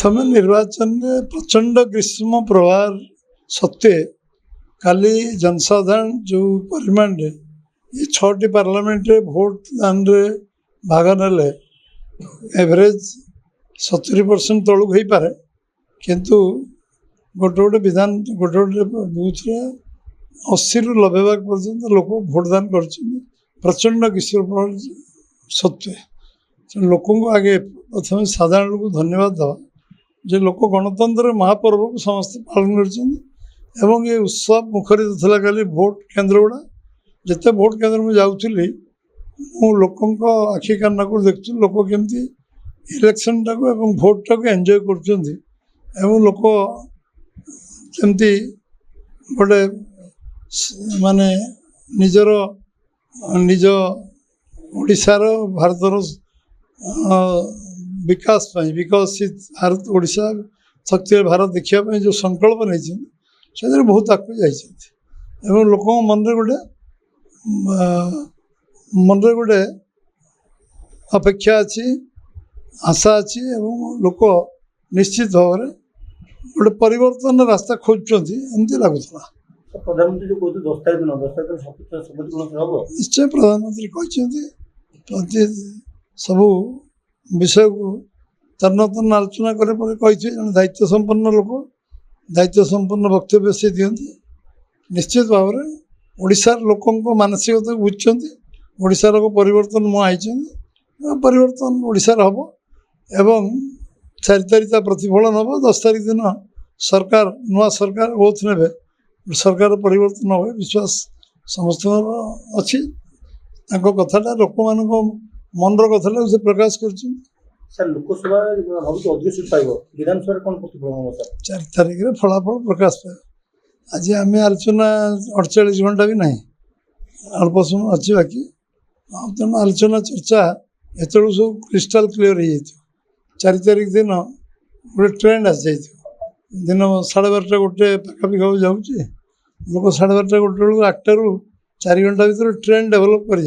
प्रथम निर्वाचन में प्रचंड ग्रीष्म प्रभार सत्वे काली जनसाधारण जो परिमाण रे ये 6टी पार्लियामेंट रे भोट दान रे भाग नेले एवरेज 70% तलुक हो पारे किंतु गोटे गोटे विधान गोटे गोटे बूथ रे 80 रु 90 भाग पर्यंत लोक भोटदान कर प्रचंड ग्रीष्म प्रभार सत्वे लोक आगे प्रथम साधारण लोक धन्यवाद दवा जे लोक गणतंत्र महापर्व को समस्त पालन कर ये उत्सव मुखरित था खाली भोट केन्द्र गुड़ा जिते भोट केन्द्र में जाऊँगी लोक आखि कान को देखु लोक केमती इलेक्शन टाक भोट टाक एंजॉय कर लोक केमती गोटे माने निजर निज ओडिशार भारतर विकास विकसित भारत ओडिशा शक्ति भारत देखापी जो संकल्प नहीं से बहुत आगे जाइए लोक मन गोटे गोटे अपेक्षा अच्छी आशा अच्छी लोक निश्चित भाव में गोटे परिवर्तन रास्ता खोजुंट एमती लगुला प्रधानमंत्री जो निश्चय प्रधानमंत्री कहते सबू विषय को तन्न तन्न आलोचना करे जन दायित्व संपन्न लोक दायित्व संपन्न वक्तव्य से दिखती निश्चित भाव में ओडिशार लोक मानसिकता बुझुंट ओडिशार परिवर्तन मुझे परिवर्तन ओडिशार हम एवं 4 तारीख प्रतिफलन हम 10 तारीख दिन सरकार नुआ सरकार ओथ ने सरकार परिवर्तन हुए विश्वास समस्त अच्छी कथाटा लोक मान मनर कथा से प्रकाश कर सर लोकसभा अधिक सीट पाइब विधानसभा कौन प्रतिफलन 4 तारीख में फलाफल प्रकाश पाए आज आम आलोचना 48 घंटा भी ना अल्प समय अच्छी बाकी तेणु आलोचना चर्चा एत सब क्रिस्टाल क्लीयर हो 4 तारीख दिन गोटे ट्रेंड आसी जाइए दिन 12:30 गोटे पाखापाखि जाऊँगी लोक 12:30 गोटे बेलू 8 ରୁ 4 घंटा भर ट्रेंड डेभलप कर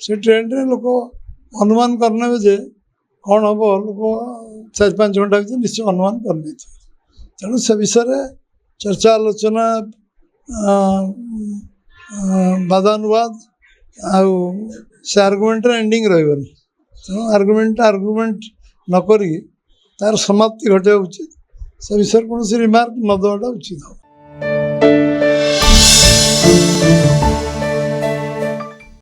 से ट्रेंड रे लोक अनुमान करने जे कौन हम लोक 4-5 घंटा भर निश्चय अनुमान करने तेणु से विषय चर्चा आलोचना वादानुवाद से आर्गुमेंट एंडिंग रही तेणु आर्गुमेंट नक तार समाप्ति घटाया उचित से विषय कौन रिमार्क न देवाटा उचित हम।